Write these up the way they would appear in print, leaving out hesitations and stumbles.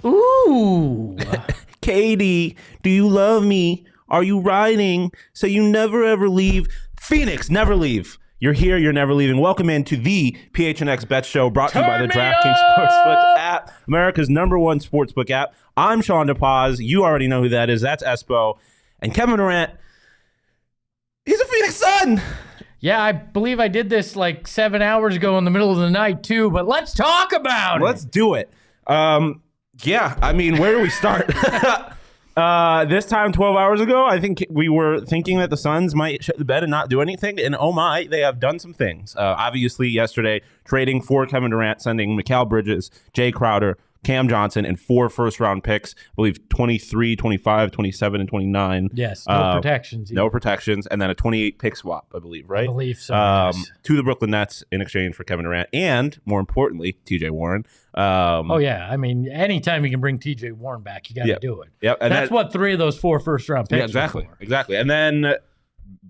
Ooh. Katie, do you love me? Are you riding? So you never ever leave. Phoenix, never leave. You're here, you're never leaving. Welcome into the PHNX Bet Show, brought to you by the DraftKings Sportsbook app, America's #1 sportsbook app. I'm Shawn DePaz. You already know who that is. That's Espo. And Kevin Durant, he's a Phoenix Sun. Yeah, I believe I did this like 7 hours ago in the middle of the night too, but let's talk about it. Let's do it. Yeah, I mean, where do we start? This time 12 hours ago, I think we were thinking that the Suns might shut the bed and not do anything. And oh my, they have done some things. Obviously, yesterday, trading for Kevin Durant, sending Mikal Bridges, Jae Crowder, Cam Johnson, and 4 first-round picks. I believe 23, 25, 27, and 29. Yes, no protections. No protections. And then a 28-pick swap, I believe, right? I believe so. Yes. To the Brooklyn Nets in exchange for Kevin Durant and, more importantly, TJ Warren. Oh, yeah. I mean, anytime you can bring TJ Warren back, you got to do it. Yep. And that's what 3 of those 4 first-round picks exactly. were for. Exactly. And then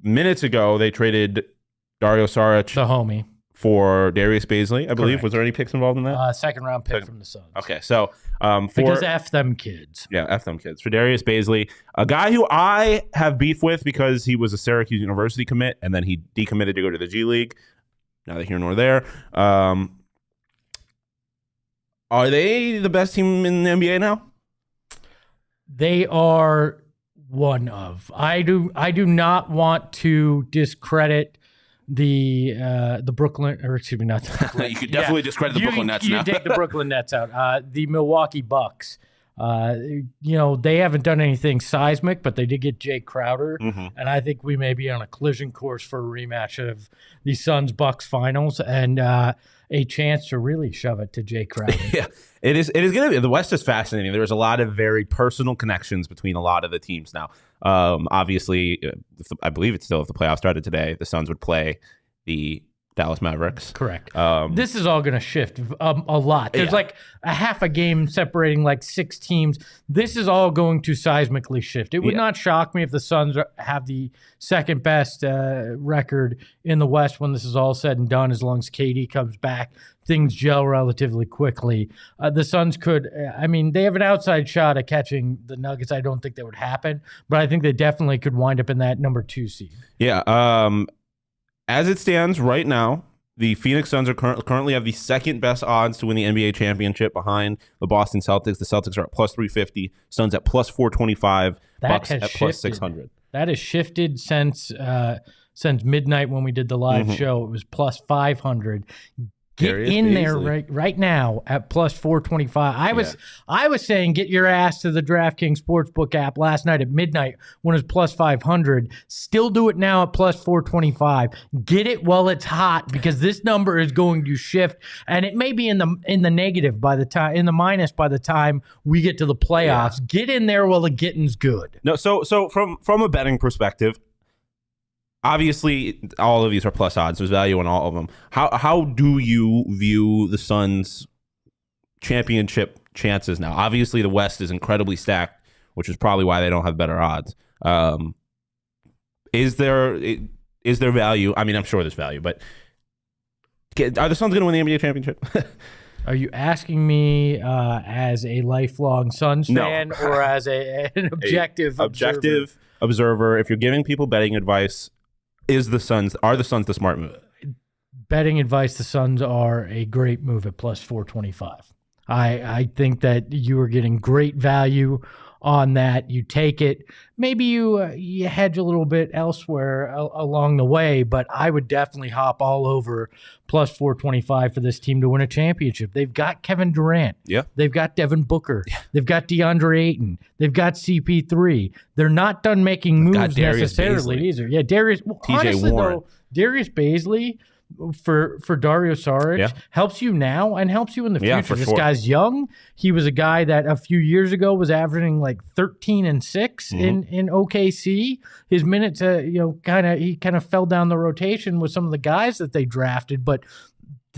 minutes ago, they traded Dario Saric. The homie. For Darius Bazley, I believe. Correct. Was there any picks involved in that? Second-round pick from the Suns. Okay, so because F them kids. Yeah, F them kids. For Darius Bazley, a guy who I have beef with because he was a Syracuse University commit, and then he decommitted to go to the G League. Neither here nor there. Are they the best team in the NBA now? They are one of. I do not want to discredit the Brooklyn, or excuse me, not the Brooklyn. You could definitely discredit the Brooklyn Nets now. You take the Brooklyn Nets out. The Milwaukee Bucks. They haven't done anything seismic, but they did get Jae Crowder, and I think we may be on a collision course for a rematch of the Suns-Bucks finals and a chance to really shove it to Jae Crowder. Yeah, it is going to be. The West is fascinating. There's a lot of very personal connections between a lot of the teams now. Obviously, I believe it's still, if the playoffs started today, the Suns would play the Dallas Mavericks. Correct. This is all going to shift a lot. There's like a half a game separating like 6 teams. This is all going to seismically shift. It would not shock me if the Suns have the second best record in the West when this is all said and done, as long as KD comes back. Things gel relatively quickly. The Suns could, they have an outside shot at catching the Nuggets. I don't think that would happen, but I think they definitely could wind up in that number 2 seed. Yeah. As it stands right now, the Phoenix Suns are currently have the second best odds to win the NBA championship behind the Boston Celtics. The Celtics are at plus 350, Suns at plus 425, Bucks at plus 600. That has shifted since midnight when we did the live show. It was plus 500. Get in there right now at plus 425. I was saying get your ass to the DraftKings Sportsbook app last night at midnight when it was plus 500. Still do it now at plus 425. Get it while it's hot, because this number is going to shift, and it may be in the negative by the time, in the minus by the time we get to the playoffs. Yeah. Get in there while the getting's good. No, so from a betting perspective, obviously, all of these are plus odds. There's value in all of them. How do you view the Suns' championship chances now? Obviously, the West is incredibly stacked, which is probably why they don't have better odds. Is there value? I mean, I'm sure there's value, but are the Suns going to win the NBA championship? Are you asking me as a lifelong Suns fan or as an objective observer? If you're giving people betting advice, are the Suns the smart move? Betting advice, the Suns are a great move at plus 425. I think that you are getting great value on that. You take it. Maybe you hedge a little bit elsewhere along the way, but I would definitely hop all over plus 425 for this team to win a championship. They've got Kevin Durant. Yeah. They've got Devin Booker. Yeah. They've got DeAndre Ayton. They've got CP3. They're not done making moves necessarily either. Yeah, Darius. Well, TJ honestly, Warren. though, Darius Bazley for Dario Saric helps you now and helps you in the future. This guy's young. He was a guy that a few years ago was averaging like 13 and 6 in OKC. His minutes, he kind of fell down the rotation with some of the guys that they drafted, but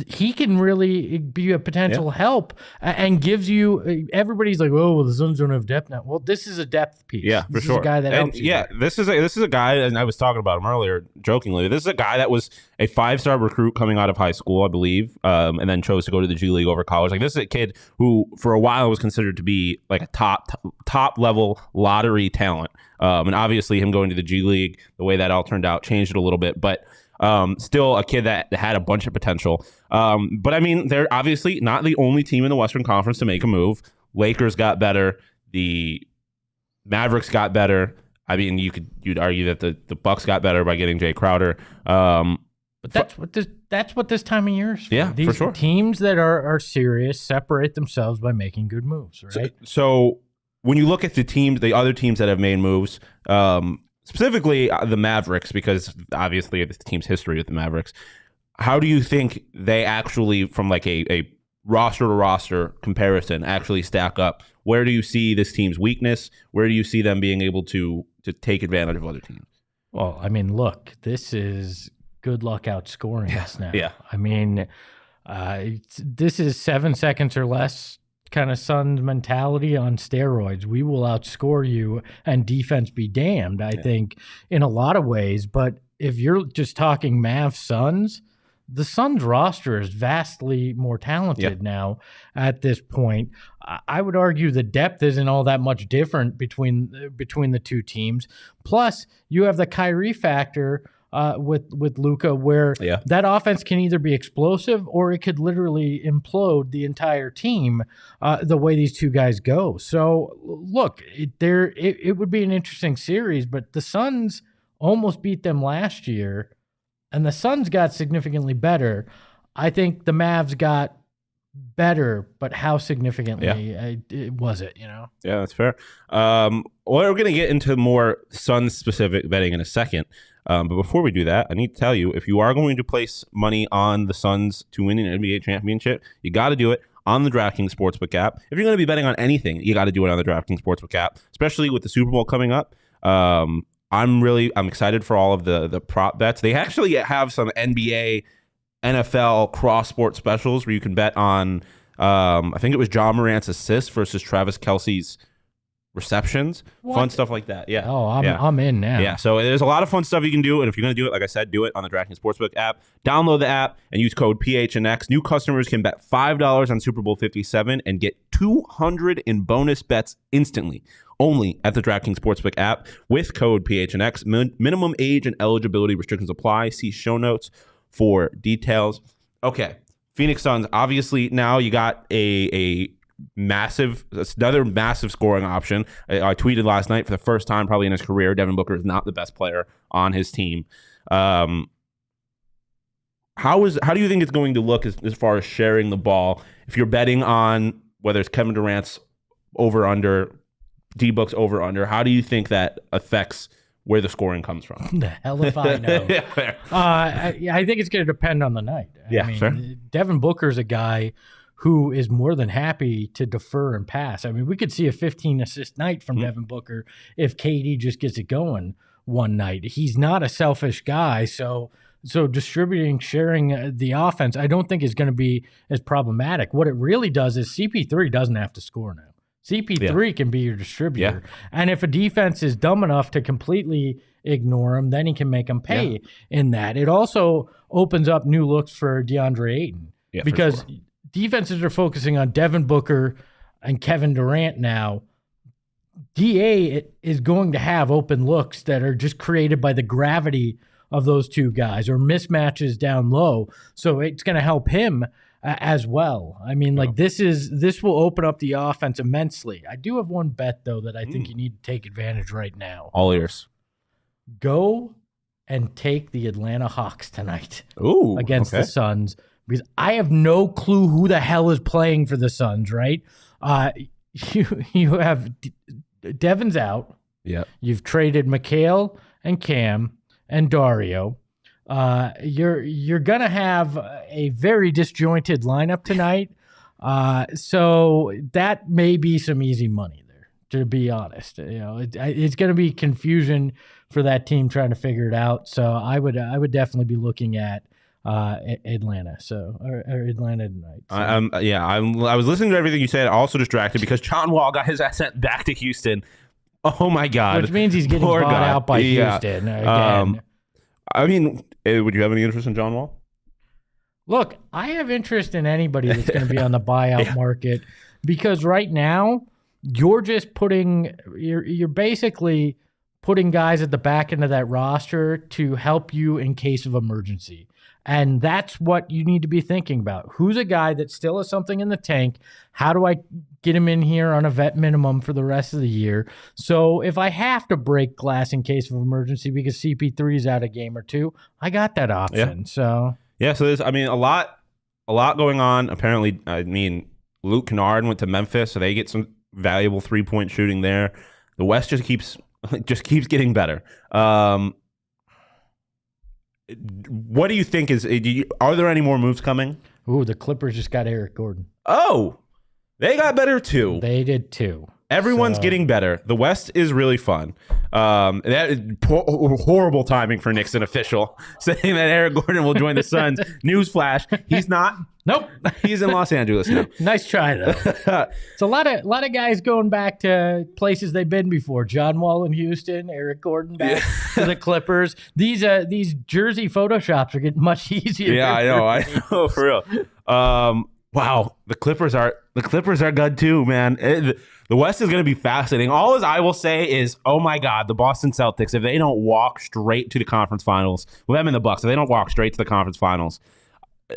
he can really be a potential help and gives you. Everybody's like, oh, well, the Suns don't have depth now. Well, this is a depth piece. Yeah, this for sure. Is a guy that helps you. Yeah, this is a guy, and I was talking about him earlier, jokingly. This is a guy that was a 5-star recruit coming out of high school, I believe, and then chose to go to the G League over college. Like, this is a kid who, for a while, was considered to be like a top level lottery talent. And obviously, him going to the G League, the way that all turned out, changed it a little bit, but. Still a kid that had a bunch of potential. But I mean, they're obviously not the only team in the Western Conference to make a move. Lakers got better. The Mavericks got better. I mean, you'd argue that the Bucks got better by getting Jae Crowder. But that's what this time of year is for. Yeah, These for sure. Teams that are serious separate themselves by making good moves, right? So when you look at the other teams that have made moves, specifically the Mavericks, because obviously the team's history with the Mavericks, how do you think they actually, from like a roster to roster comparison, actually stack up? Where do you see this team's weakness? Where do you see them being able to take advantage of other teams? Well, I mean, look, this is good luck outscoring us now. Yeah. I mean, this is 7 seconds or less kind of Suns mentality on steroids. We will outscore you and defense be damned, I think, in a lot of ways. But if you're just talking Mavs Suns, the Suns roster is vastly more talented now at this point. I would argue the depth isn't all that much different between the two teams. Plus, you have the Kyrie factor with Luka, where that offense can either be explosive or it could literally implode the entire team the way these two guys go. So, look, it would be an interesting series, but the Suns almost beat them last year, and the Suns got significantly better. I think the Mavs got better, but how significantly was it, you know? Yeah, that's fair. Well, we're going to get into more Suns-specific betting in a second. But before we do that, I need to tell you, if you are going to place money on the Suns to win an NBA championship, you got to do it on the DraftKings Sportsbook app. If you're going to be betting on anything, you got to do it on the DraftKings Sportsbook app, especially with the Super Bowl coming up. I'm excited for all of the prop bets. They actually have some NBA, NFL cross-sport specials where you can bet on, I think it was Ja Morant's assists versus Travis Kelce's receptions, fun stuff like that. Yeah. Oh, I'm in now. Yeah. So there's a lot of fun stuff you can do, and if you're gonna do it, like I said, do it on the DraftKings Sportsbook app. Download the app and use code PHNX. New customers can bet $5 on Super Bowl 57 and get $200 in bonus bets instantly. Only at the DraftKings Sportsbook app with code PHNX. Minimum age and eligibility restrictions apply. See show notes for details. Okay, Phoenix Suns. Obviously, now you got another massive scoring option. I tweeted last night, for the first time probably in his career, Devin Booker is not the best player on his team. How do you think it's going to look as far as sharing the ball? If you're betting on whether it's Kevin Durant's over under, D-Book's over under, how do you think that affects where the scoring comes from? The hell if I know. I think it's going to depend on the night. I mean, fair. Devin Booker's a guy who is more than happy to defer and pass. I mean, we could see a 15-assist night from Devin Booker if KD just gets it going one night. He's not a selfish guy, so distributing, sharing the offense, I don't think is going to be as problematic. What it really does is CP3 doesn't have to score now. CP3 can be your distributor. And if a defense is dumb enough to completely ignore him, then he can make them pay in that. It also opens up new looks for DeAndre Ayton because defenses are focusing on Devin Booker and Kevin Durant now. DA is going to have open looks that are just created by the gravity of those two guys or mismatches down low. So it's going to help him as well. I mean, like this will open up the offense immensely. I do have one bet though that I think you need to take advantage right now. All ears. Go and take the Atlanta Hawks tonight against the Suns, because I have no clue who the hell is playing for the Suns, right? You have Devin's out. Yeah. You've traded Mikal and Cam and Dario. You're gonna have a very disjointed lineup tonight, so that may be some easy money there. To be honest, you know, it's gonna be confusion for that team trying to figure it out. So I would definitely be looking at Atlanta. So or Atlanta tonight. So. I was listening to everything you said. Also distracted because John Wall got his ass sent back to Houston. Oh my God! Which means he's getting bought out by Houston again. I mean, would you have any interest in John Wall? Look, I have interest in anybody that's going to be on the buyout market because right now you're just you're basically putting guys at the back end of that roster to help you in case of emergency. And that's what you need to be thinking about. Who's a guy that still has something in the tank? How do I get him in here on a vet minimum for the rest of the year? So if I have to break glass in case of emergency because CP3 is out a game or two, I got that option. So there's, a lot going on. Apparently, Luke Kennard went to Memphis, so they get some valuable 3-point shooting there. The West just keeps getting better. What do you think are there any more moves coming? Ooh, the Clippers just got Eric Gordon. Oh, they got better too. They did too. Everyone's getting better. The West is really fun. That is horrible timing for Nixon official saying that Eric Gordon will join the Suns. Newsflash, he's not. Nope. He's in Los Angeles now. Nice try though. It's a lot of guys going back to places they've been before. John Wall in Houston, Eric Gordon back to the Clippers. These jersey photoshops are getting much easier. Yeah, I know for real. Wow, the Clippers are good too, man. The West is going to be fascinating. All I will say is, oh my God, the Boston Celtics, if they don't walk straight to the conference finals, with them and the Bucks, if they don't walk straight to the conference finals,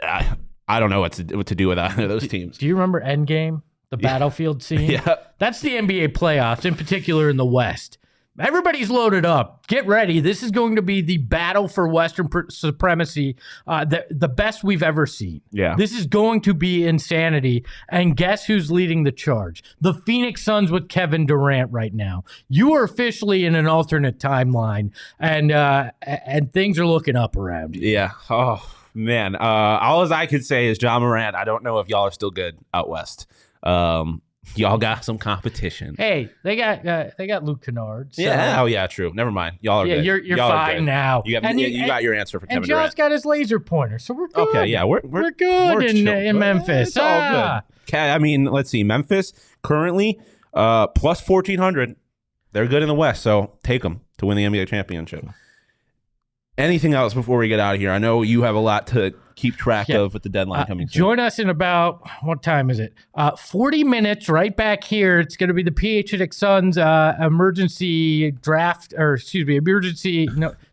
I don't know what to do with either of those teams. Do you remember Endgame, the battlefield scene? Yeah. That's the NBA playoffs, in particular in the West. Everybody's loaded up. Get ready. This is going to be the battle for Western supremacy, the best we've ever seen. Yeah. This is going to be insanity. And guess who's leading the charge? The Phoenix Suns with Kevin Durant right now. You are officially in an alternate timeline, and things are looking up around you. Yeah. Oh, man. All as I could say is John Morant, I don't know if y'all are still good out West. Y'all got some competition. Hey, they got Luke Kennard. So. Yeah. Oh yeah, true. Never mind. Y'all are good. You're y'all fine now. You got your answer for Kevin Durant. And John's got his laser pointer, so we're good. Okay, yeah, we're good in Memphis. It's all good. Okay, let's see. Memphis currently plus 1,400. They're good in the West, so take them to win the NBA championship. Anything else before we get out of here? I know you have a lot to keep track of with the deadline coming soon. Join us in about, what time is it? 40 minutes right back here. It's going to be the PHNX Suns emergency draft, or excuse me,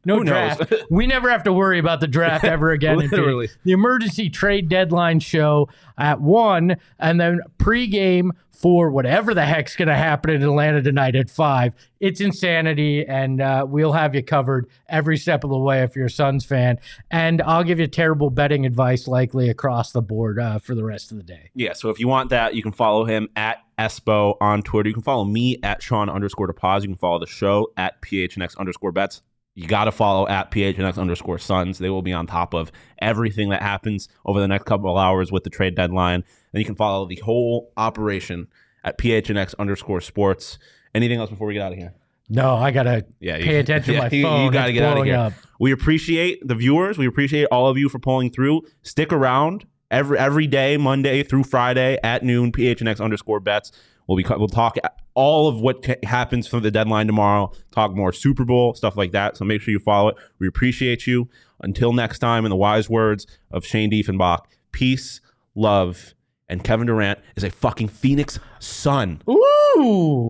no draft. We never have to worry about the draft ever again. Literally. The emergency trade deadline show at 1, and then pregame for whatever the heck's going to happen in Atlanta tonight at 5. It's insanity, and we'll have you covered every step of the way if you're a Suns fan. And I'll give you terrible betting advice likely across the board for the rest of the day. Yeah, so if you want that, you can follow him at Espo on Twitter. You can follow me at Shawn_DePaz. You can follow the show at PHNX_bets. You got to follow at PHNX_Suns. They will be on top of everything that happens over the next couple of hours with the trade deadline. And you can follow the whole operation at PHNX_Sports. Anything else before we get out of here? No, I got to pay attention to my phone. You got to get out of here. We appreciate the viewers. We appreciate all of you for pulling through. Stick around every day, Monday through Friday at noon, PHNX_bets. We'll talk all of what happens for the deadline tomorrow, talk more Super Bowl, stuff like that. So make sure you follow it. We appreciate you. Until next time, in the wise words of Shane Diefenbach, peace, love, and Kevin Durant is a fucking Phoenix Sun. Ooh!